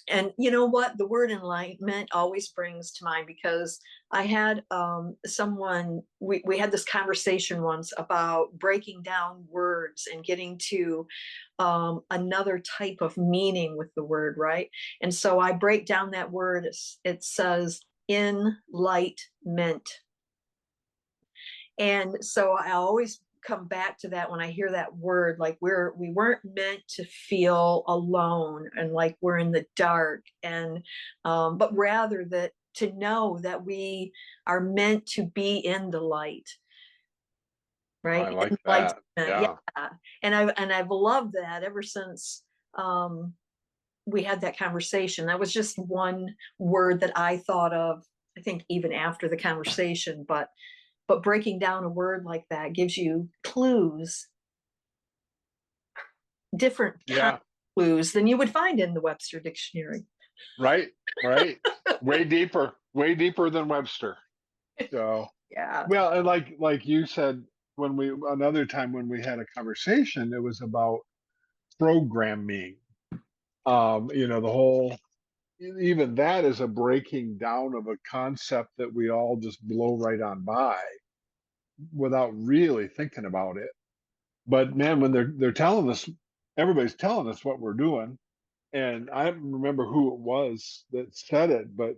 And you know what? The word enlightenment always brings to mind because I had someone, we had this conversation once about breaking down words and getting to another type of meaning with the word, right? And so I break down that word. It says enlightenment. And so I always come back to that when I hear that word, like we weren't meant to feel alone and like we're in the dark, and but rather that to know that we are meant to be in the light, I right? like Enlightenment, that. yeah. Yeah. And I've loved that ever since we had that conversation. That was just one word that I thought of, I think even after the conversation, but breaking down a word like that gives you clues, different kind Yeah. of clues than you would find in the Webster dictionary. Right. Right. Way deeper than Webster. So, Yeah. well, and like you said, when we another time when we had a conversation, it was about programming. The whole even that is a breaking down of a concept that we all just blow right on by without really thinking about it. But man, when they're telling us, everybody's telling us what we're doing, and I don't remember who it was that said it, but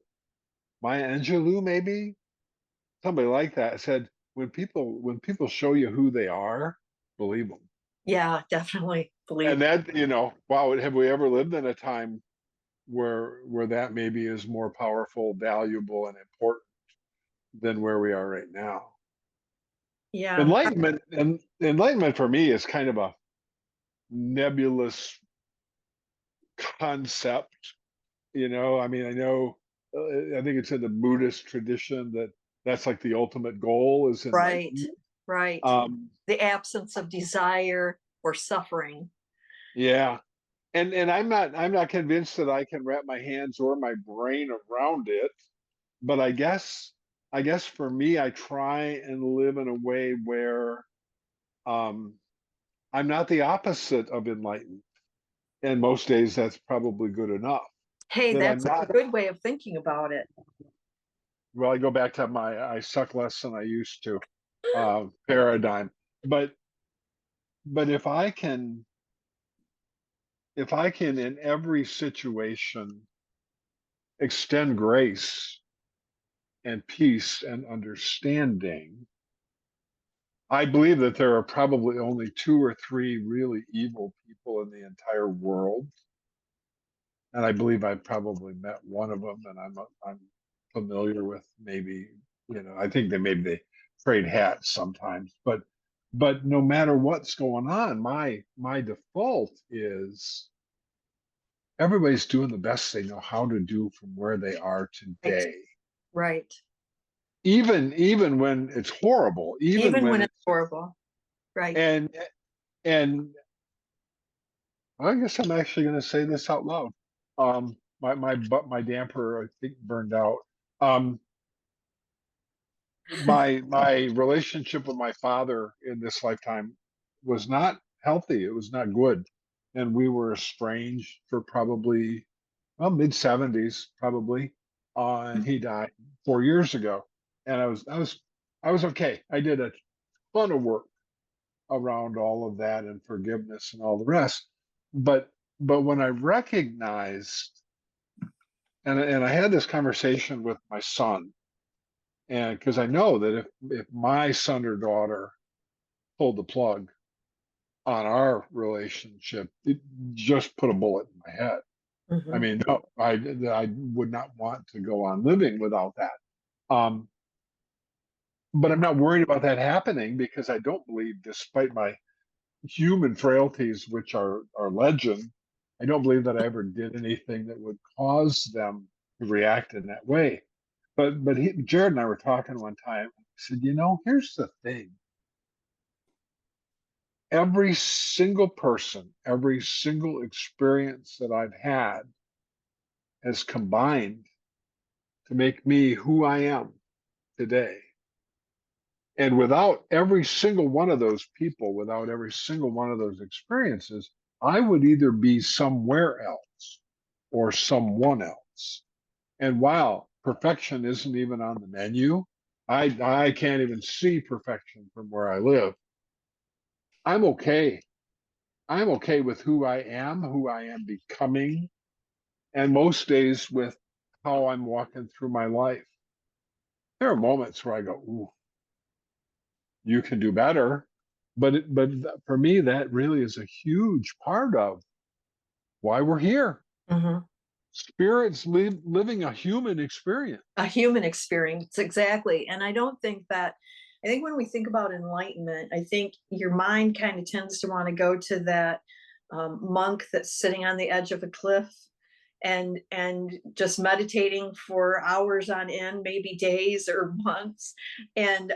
Maya Angelou, maybe somebody like that, said when people show you who they are, believe them. Yeah, definitely believe. And that, wow, have we ever lived in a time where that maybe is more powerful, valuable, and important than where we are right now? Yeah. Enlightenment for me is kind of a nebulous concept. I mean, I know, I think it's in the Buddhist tradition that that's like the ultimate goal is Right. enlightenment. Right. Um, The absence of desire or suffering. yeah, and I'm not convinced that I can wrap my hands or my brain around it. But I guess for me, I try and live in a way where um, I'm not the opposite of enlightened, and most days that's probably good enough. Hey, That I'm that's a not. good way of thinking about it. Well, I go back to my I suck less than I used to paradigm. But but if I can in every situation extend grace and peace and understanding, I believe that there are probably only two or three really evil people in the entire world, and I believe I've probably met one of them, and I'm familiar with maybe I think that maybe they trade hats sometimes, but no matter what's going on, my default is everybody's doing the best they know how to do from where they are Right. today, Right. even when it's horrible, even Even when when it's it's horrible. Right. and I guess I'm actually going to say this out loud. My damper I think burned out. Um, my relationship with my father in this lifetime was not healthy. It was not good, and we were estranged for probably mid 70s, probably. And he died 4 years ago, and I was okay. I did a ton of work around all of that and forgiveness and all the rest. But but when I recognized and I had this conversation with my son, and because I know that if my son or daughter pulled the plug on our relationship, it just put a bullet in my head. I Hmm. mean, no, I would not want to go on living without that. Um, but I'm not worried about that happening because I don't believe, despite my human frailties, which are legend, I don't believe that I ever did anything that would cause them to react in that way. But Jared and I were talking one time. He said, here's the thing. Every single person, every single experience that I've had has combined to make me who I am today. And without every single one of those people, without every single one of those experiences, I would either be somewhere else or someone else. And while perfection isn't even on the menu, I can't even see perfection from where I live. I'm okay. I'm okay with who I am becoming, and most days with how I'm walking through my life. There are moments where I go, "Ooh, you can do better," but for me, that really is a huge part of why we're here. Mhm. Spirits living a human experience. A human experience, exactly. And I think when we think about enlightenment, I think your mind kind of tends to want to go to that monk that's sitting on the edge of a cliff and just meditating for hours on end, maybe days or months, and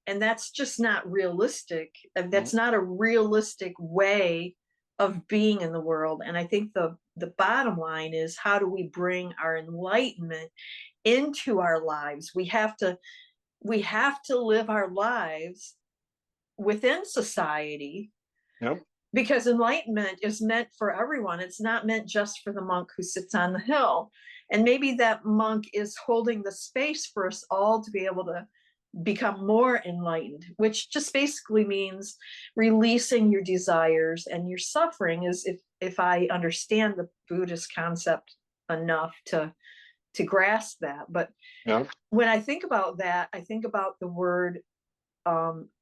that's just not realistic. That's No, not a realistic way of being in the world. And I think the bottom line is, how do we bring our enlightenment into our lives? We have to live our lives within society, yep, because enlightenment is meant for everyone. It's not meant just for the monk who sits on the hill. And maybe that monk is holding the space for us all to be able to become more enlightened, which just basically means releasing your desires and your suffering, is if I understand the Buddhist concept enough to grasp that. But yep, when I think about that, I think about the word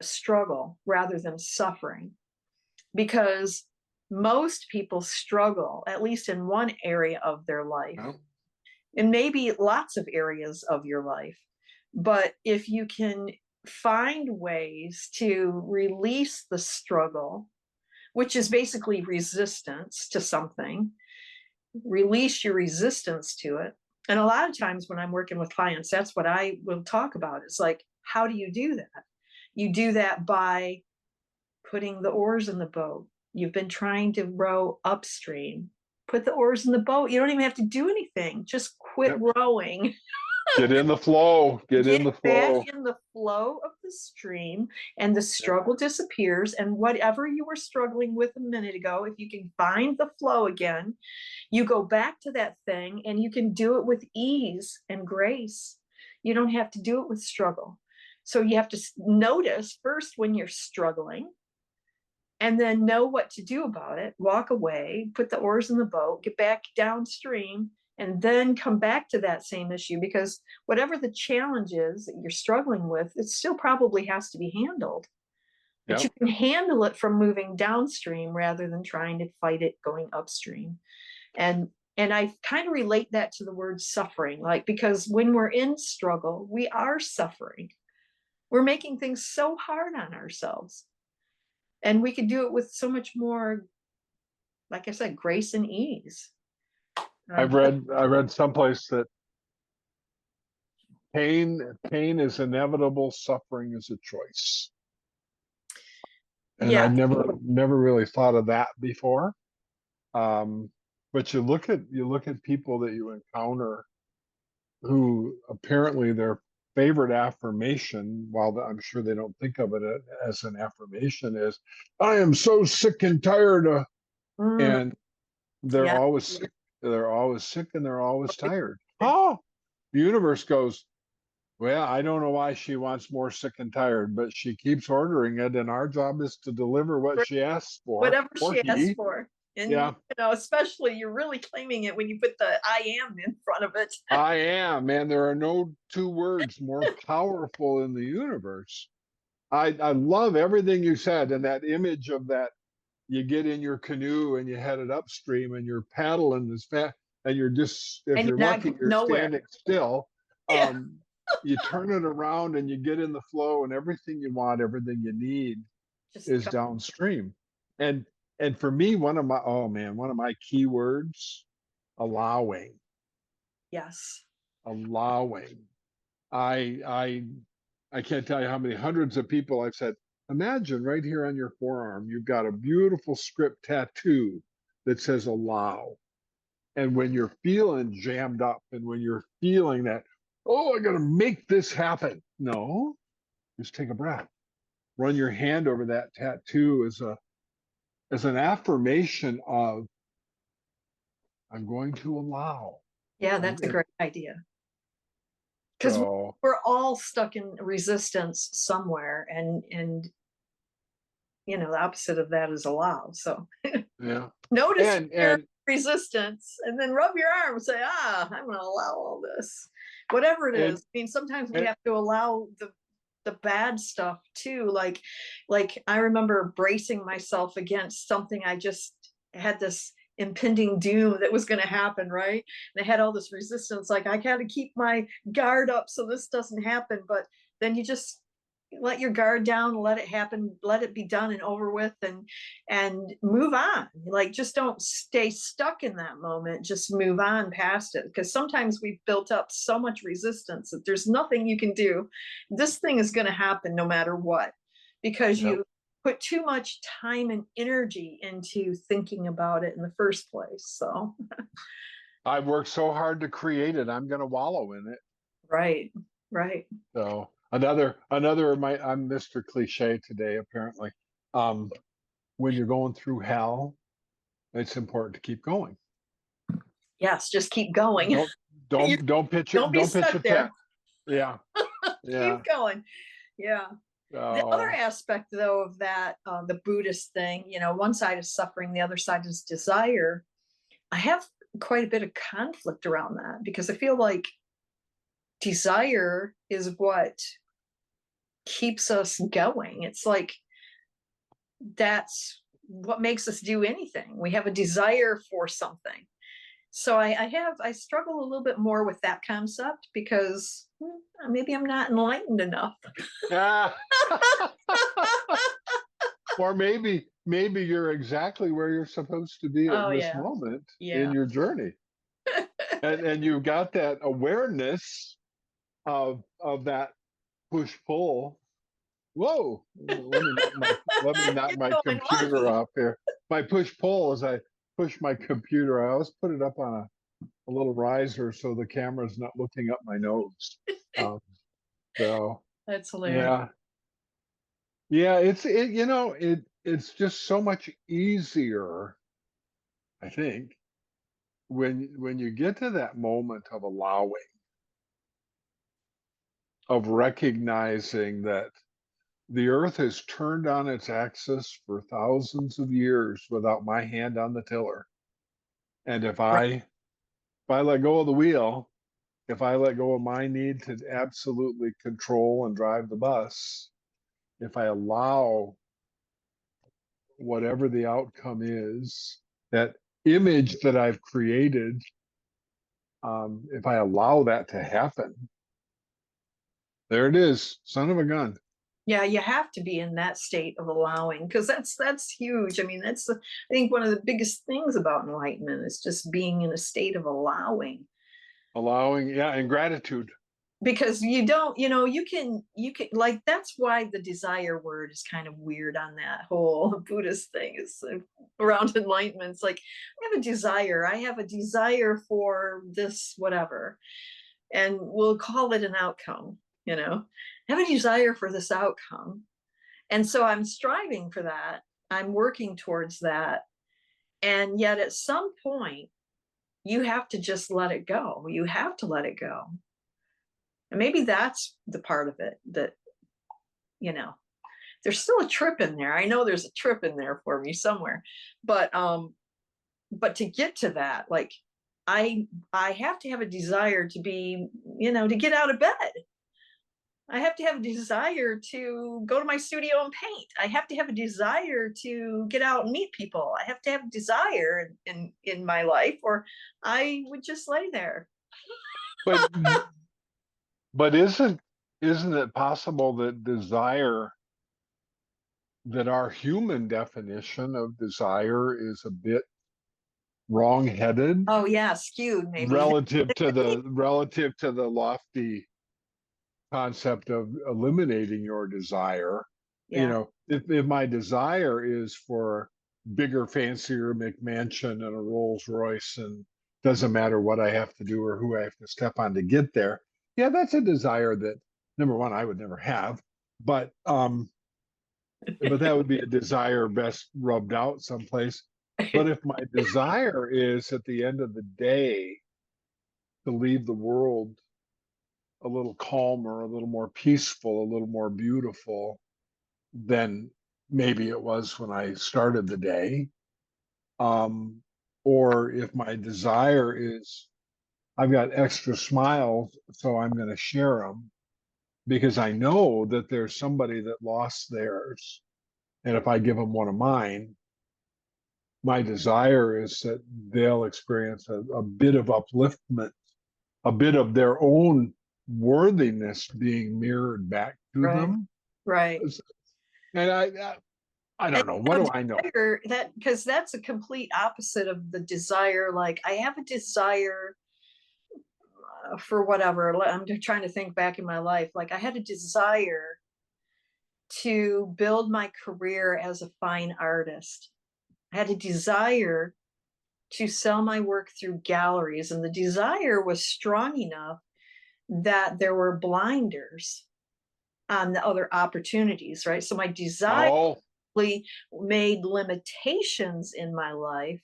struggle rather than suffering, because most people struggle, at least in one area of their life, yep, and maybe lots of areas of your life. But if you can find ways to release the struggle, which is basically resistance to something, release your resistance to it. And a lot of times when I'm working with clients, that's what I will talk about. It's like, how do you do that? You do that by putting the oars in the boat. You've been trying to row upstream. Put the oars in the boat. You don't even have to do anything. Just quit yep. rowing. Get in the flow. Get in Get the back flow. in the flow of the stream, and the Yep, struggle disappears. And whatever you were struggling with a minute ago, if you can find the flow again, you go back to that thing and you can do it with ease and grace. You don't have to do it with struggle. So you have to notice first when you're struggling, and then know what to do about it. Walk away, put the oars in the boat, get back downstream, and then come back to that same issue, because whatever the challenge is that you're struggling with, it still probably has to be handled. But you yep. can handle it from moving downstream rather than trying to fight it going upstream. And and I kind of relate that to the word suffering, like, because when we're in struggle, we are suffering. We're making things so hard on ourselves. And we could do it with so much more, like I said, grace and ease. I read someplace that pain is inevitable, suffering is a choice. And Yeah, I'd never really thought of that before. But you look at people that you encounter who apparently their favorite affirmation, while I'm sure they don't think of it as an affirmation, is "I am so sick and tired of," mm, and they're yeah, always sick. They're always sick and they're always tired. Oh, the universe goes, well, I don't know why she wants more sick and tired, but she keeps ordering it, and our job is to deliver what she asks for, whatever or she asked he. for. And Yeah, especially you're really claiming it when you put the I am in front of it. I am, man. There are no two words more powerful in the universe. I love everything you said, and that image of that you get in your canoe and you head it upstream and you're paddling as fast and you're just, if And you're you're not lucky, going you're nowhere. standing still. Yeah, um you turn it around and you get in the flow, and everything you want, everything you need just is come. downstream. And for me, one of my key words: allowing. Yes. Allowing. I I can't tell you how many hundreds of people I've said, imagine right here on your forearm, you've got a beautiful script tattoo that says allow. And when you're feeling jammed up and when you're feeling that, oh, I got to make this happen. No, just take a breath. Run your hand over that tattoo as an affirmation of I'm going to allow. Yeah, And, that's a and great idea. Because so, we're all stuck in resistance somewhere, and the opposite of that is allow. So yeah. notice your And resistance and then rub your arm and say, I'm going to allow all this, whatever it is. and, I mean, sometimes we and have to allow the bad stuff too. Like I remember bracing myself against something. I just had this impending doom that was going to happen, right? And I had all this resistance, like I got to keep my guard up so this doesn't happen. But then you just let your guard down, let it happen, let it be done and over with, and move on. Like, just don't stay stuck in that moment, just move on past it, because sometimes we've built up so much resistance that there's nothing you can do. This thing is going to happen no matter what, because yeah, you put too much time and energy into thinking about it in the first place. So I've worked so hard to create it. I'm going to wallow in it. right, right. So of my, I'm Mr. Cliche today, apparently. Um, when you're going through hell, it's important to keep going. Yes, just keep going. Don't You don't be don't pitch stuck a there. tent. Yeah, yeah. Keep going. Yeah. The other So aspect, though, of that, the Buddhist thing, one side is suffering, the other side is desire. I have quite a bit of conflict around that, because I feel like desire is what keeps us going. It's like that's what makes us do anything. We have a desire for something. So I struggle a little bit more with that concept, because maybe I'm not enlightened enough. yeah. Or maybe you're exactly where you're supposed to be at Oh this yeah, moment in yeah. your journey. And you've got that awareness of that push pull. Whoa, let me knock You're my going computer lucky. off here. My push pull, as I push my computer, I always put it up on a little riser so the camera's not looking up my nose. Um, so That's hilarious. yeah, yeah, it's just so much easier, I think, when you get to that moment of allowing, of recognizing that the earth has turned on its axis for thousands of years without my hand on the tiller. And Right. if I let go of the wheel, if I let go of my need to absolutely control and drive the bus, if I allow whatever the outcome is, that image that I've created, if I allow that to happen, there it is, son of a gun. Yeah, you have to be in that state of allowing, because that's huge. I mean, I think one of the biggest things about enlightenment is just being in a state of allowing. Allowing, yeah, and gratitude. Because you don't, you can, like, that's why the desire word is kind of weird on that whole Buddhist thing, is around enlightenment. It's like, I have a desire for this, whatever, and we'll call it an outcome. I have a desire for this outcome, and so I'm striving for that, I'm working towards that, and yet at some point you have to just let it go. You have to let it go. And maybe that's the part of it that, you know there's still a trip in there. I know there's a trip in there for me somewhere, but to get to that, like, I have to have a desire to be, to get out of bed. I have to have a desire to go to my studio and paint. I have to have a desire to get out and meet people. I have to have a desire in my life, or I would just lay there. But but isn't it possible that desire, that our human definition of desire is a bit wrong-headed Oh yeah, skewed maybe. relative to the lofty concept of eliminating your desire? Yeah. If my desire is for bigger, fancier McMansion and a Rolls Royce, and doesn't matter what I have to do or who I have to step on to get there, yeah, that's a desire that, number one, I would never have, but that would be a desire best rubbed out someplace. But if my desire is at the end of the day to leave the world a little calmer, a little more peaceful, a little more beautiful than maybe it was when I started the day, um, or if my desire is I've got extra smiles, so I'm going to share them because I know that there's somebody that lost theirs. And if I give them one of mine, my desire is that they'll experience a bit of upliftment, a bit of their own worthiness being mirrored back to Right. them. Right. And I And don't know. What do I know? desire, that, because that's a complete opposite of the desire. Like, I have a desire for whatever. I'm trying to think back in my life. Like, I had a desire to build my career as a fine artist. I had a desire to sell my work through galleries, and the desire was strong enough that there were blinders on the other opportunities, right? So my desire Oh, made limitations in my life,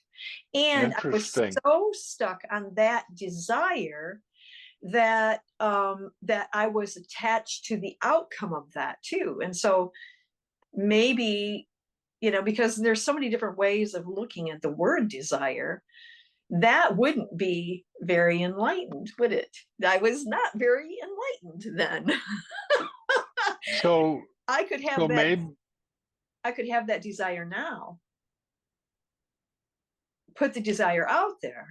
and I was interesting. so stuck on that desire that that I was attached to the outcome of that too. And so maybe, because there's so many different ways of looking at the word desire, that wouldn't be very enlightened, would it? I was not very enlightened then. So, I could so have that maybe, I could have that desire now, put the desire out there,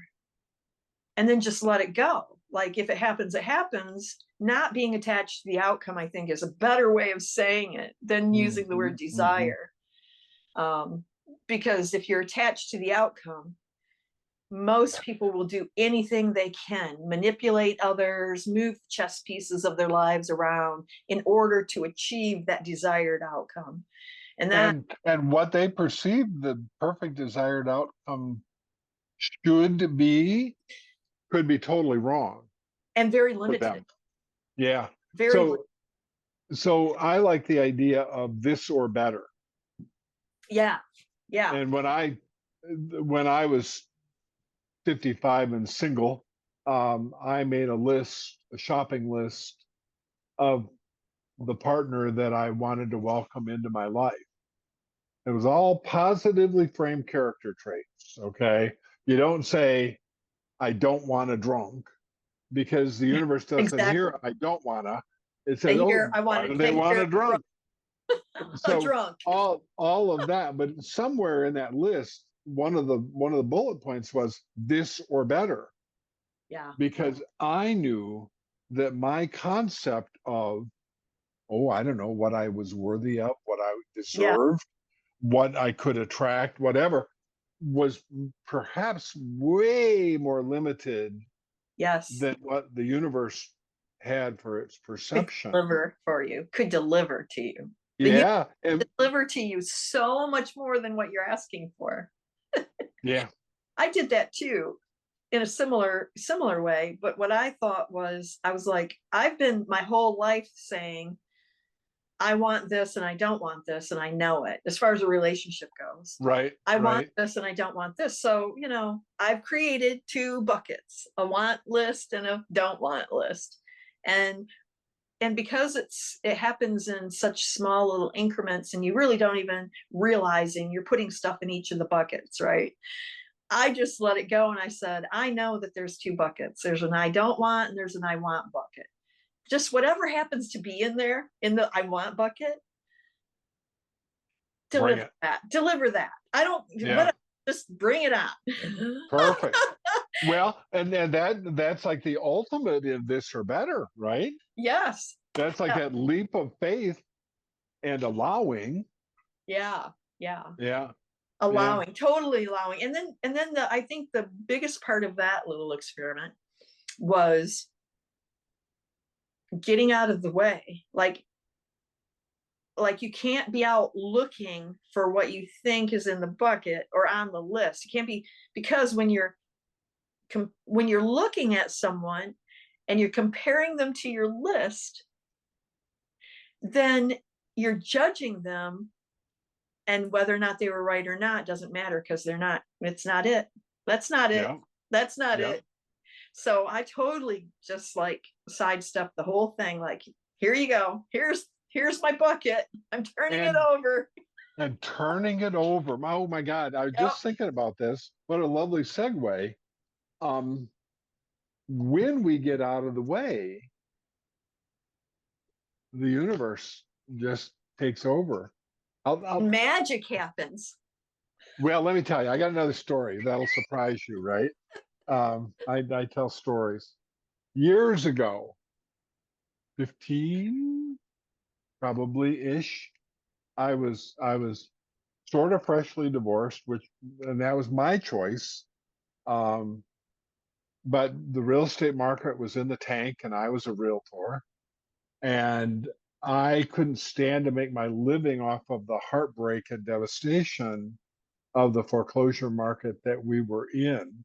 and then just let it go. Like, if it happens, it happens. Not being attached to the outcome, I think, is a better way of saying it than using the word mhm, mhm. desire. Um, because if you're attached to the outcome, most people will do anything they can, manipulate others, move chess pieces of their lives around in order to achieve that desired outcome. And that, And what they perceive the perfect desired outcome should be could be totally wrong and very for limited, them. Yeah. very, So I like the idea of this or better. yeah, yeah, And when I was 55 and single, I made a shopping list of the partner that I wanted to welcome into my life. It was all positively framed character traits. Okay. You don't say, I don't want a drunk because the universe doesn't exactly. hear, I don't want to. It says, They oh, hear, I want why to do they take want care a of drunk? a So drunk. all of that, but somewhere in that list, one of the bullet points was this or better, Yeah, because I knew that my concept of, oh, I don't know what I was worthy of, what I yeah, deserved, what I could attract, whatever, was perhaps way more limited yes. than what the universe had for its Could perception. deliver for you, could deliver to you. The universe Yeah. And deliver to you so much more than what you're asking for. yeah. I did that too in a similar way. But what I thought was, I was like, I've been my whole life saying, I want this and I don't want this, and I know it as far as a relationship goes. Right. I want Right. this and I don't want this. So, I've created two buckets, a want list and a don't want list. And because it happens in such small little increments, and you really don't even realizing you're putting stuff in each of the buckets, right? I just let it go, and I said, I know that there's two buckets. There's an I don't want and there's an I want bucket. Just whatever happens to be in there in the I want bucket, Bring deliver it. that. Deliver that. I don't Yeah. what just bring it on. Perfect. Well, and that's like the ultimate in this or better, right? Yes. That's like Yeah. that leap of faith and allowing. Yeah. Yeah. Yeah. Yeah. Allowing, totally allowing. And then I think the biggest part of that little experiment was getting out of the way. Like you can't be out looking for what you think is in the bucket or on the list. You can't be, because when you're looking at someone and you're comparing them to your list, then you're judging them And whether or not they were right or not doesn't matter, because they're not, it's not it. That's not it. Yeah. That's not Yeah. it. So I totally just like sidestepped the whole thing. Like, here you go. Here's my bucket. I'm turning it And over. turning it over. Oh my God. I was Yep. just thinking about this. What a lovely segue. Um, when we get out of the way, the universe just takes over. Magic happens. Well, let me tell you, I got another story that'll surprise you, right? I tell stories. Years ago, 15 probably ish, I was sort of freshly divorced, and that was my choice. Um, but the real estate market was in the tank, and I was a realtor, and I couldn't stand to make my living off of the heartbreak and devastation of the foreclosure market that we were in.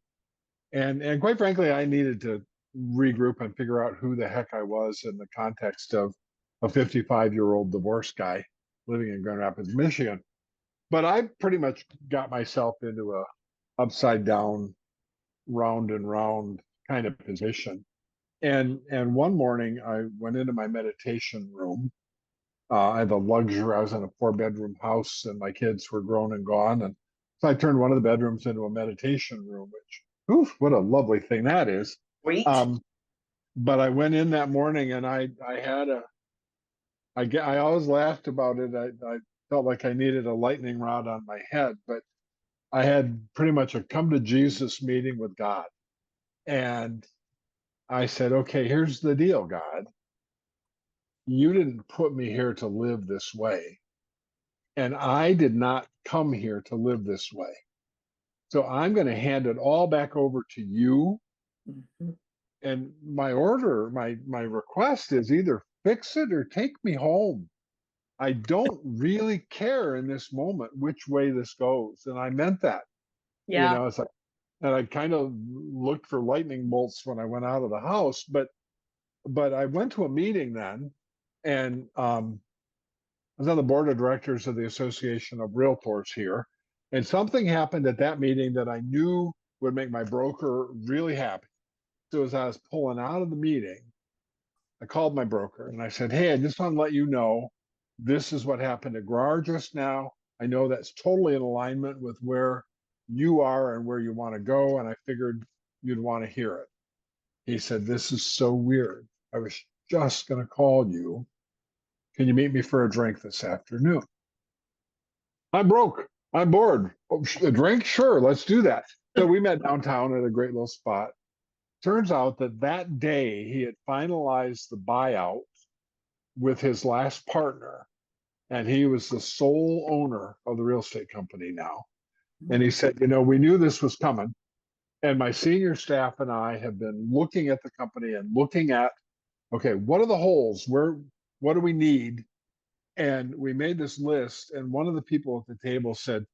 And quite frankly, I needed to regroup and figure out who the heck I was in the context of a 55-year-old divorced guy living in Grand Rapids, Michigan. But I pretty much got myself into a upside down, round and round kind of position. And one morning I went into my meditation room. I had the luxury, I was in a 4-bedroom house and my kids were grown and gone. And so I turned one of the bedrooms into a meditation room, which, oof, what a lovely thing that is. Wait. Um, but I went in that morning and I always laughed about it. I felt like I needed a lightning rod on my head, but I had pretty much a come to Jesus meeting with God. And I said, okay, here's the deal, God. You didn't put me here to live this way. And I did not come here to live this way. So I'm going to hand it all back over to you. Mm-hmm. And my order, my request is either fix it or take me home. I don't really care in this moment which way this goes. And I meant that. Yeah. It's like, and I kind of looked for lightning bolts when I went out of the house, but I went to a meeting then, and I was on the board of directors of the Association of Realtors here, and something happened at that meeting that I knew would make my broker really happy. So as I was pulling out of the meeting, I called my broker and I said, "Hey, I just want to let you know this is what happened at GRAR just now. I know that's totally in alignment with where you are and where you want to go, and I figured you'd want to hear it." He said, "This is so weird. I was just going to call you. Can you meet me for a drink this afternoon?" I'm broke. I'm bored. Oh, a drink? Sure, let's do that. So we met downtown at a great little spot. Turns out that that day he had finalized the buyout with his last partner, and he was the sole owner of the real estate company now. And he said, we knew this was coming. And my senior staff and I have been looking at the company and looking at, okay, what are the holes? What do we need? And we made this list. And one of the people at the table said,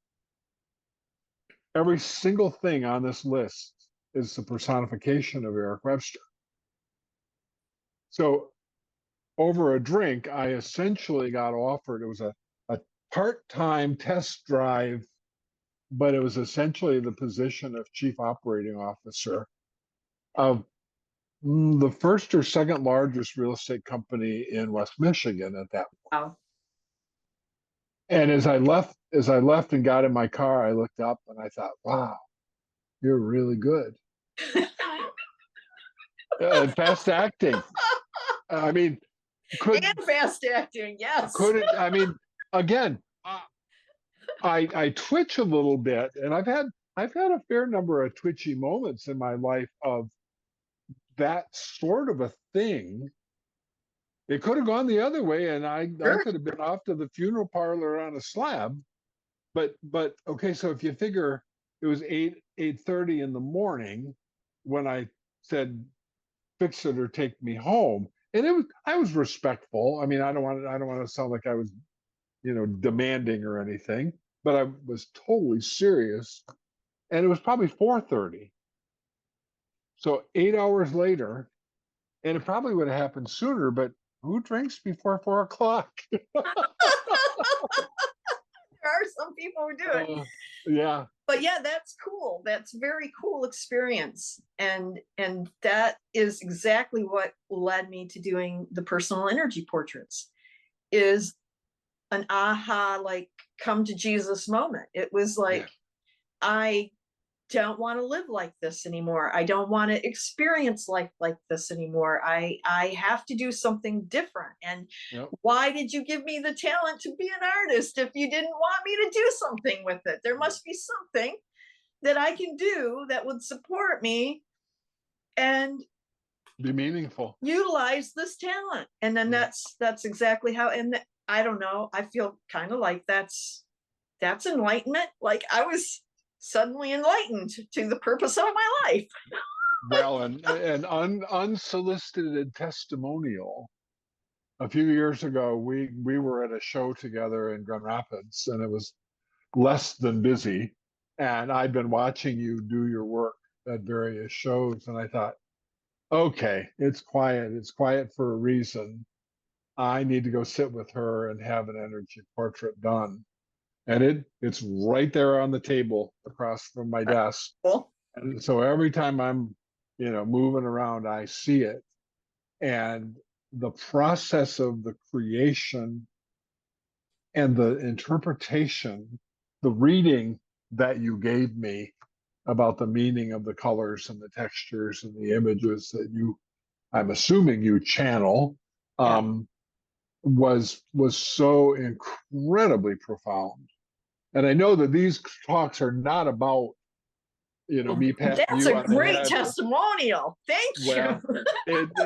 every single thing on this list is the personification of Eric Webster. So over a drink, I essentially got offered, it was a part-time test drive, but it was essentially the position of chief operating officer of the first or second largest real estate company in West Michigan at that point. Wow. And as I left and got in my car, I looked up and I thought, wow, you're really good. Fast acting. I mean, And fast acting, yes. I mean, again, I twitch a little bit, and I've had a fair number of twitchy moments in my life of that sort of a thing. It could have gone the other way, and I Sure. could have been off to the funeral parlor on a slab. But okay, so if you figure it was 8:30 in the morning when I said fix it or take me home, and I was respectful. I mean, I don't want to sound like I was demanding or anything, but I was totally serious. And it was probably 4:30. So 8 hours later, and it probably would have happened sooner, but who drinks before 4 o'clock? There are are some people who do it. Yeah. But yeah, that's cool. That's very cool experience. And that is exactly what led me to doing the personal energy portraits, is an aha, like come to Jesus moment. It was Yeah. like, I don't want to live like this anymore. I don't want to experience life like this anymore. I have to do something different. And Yep. why did you give me the talent to be an artist if you didn't want me to do something with it? There must be something that I can do that would support me and Be meaningful. utilize this talent. And then that's exactly how. And I don't know, I feel kind of like that's enlightenment. Like I was suddenly enlightened to the purpose of my life. Well, and unsolicited testimonial. A few years ago, we were at a show together in Grand Rapids, and it was less than busy. And I'd been watching you do your work at various shows, and I thought, okay, it's quiet. It's quiet for a reason. I need to go sit with her and have an energy portrait done. And it's right there on the table across from my desk. Cool. And so every time I'm, moving around, I see it. And the process of the creation and the interpretation, the reading that you gave me about the meaning of the colors and the textures and the images that I'm assuming you channel, Yeah. was so incredibly profound. And I know that these talks are not about, me patting That's you a on the great head. testimonial. Thank Well,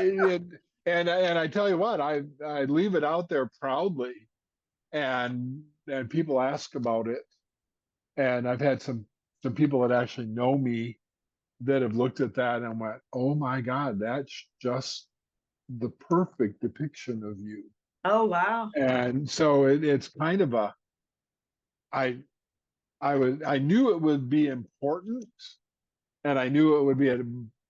you. and I tell you what, I leave it out there proudly, and people ask about it, and I've had some people that actually know me that have looked at that and went, "Oh my God, that's just the perfect depiction of you." Oh wow. And so it's kind of I I knew it would be important, and I knew it would be a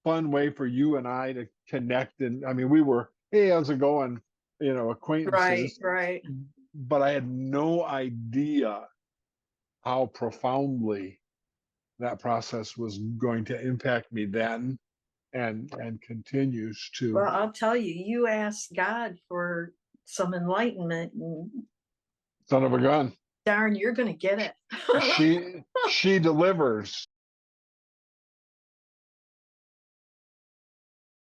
fun way for you and I to connect. And I mean, we were, hey, how's it going? Acquaintances. Right. But I had no idea how profoundly that process was going to impact me then, and continues to. Well, I'll tell you, you asked God for some enlightenment, and Son of a gun. darn, you're going to get it. She delivers.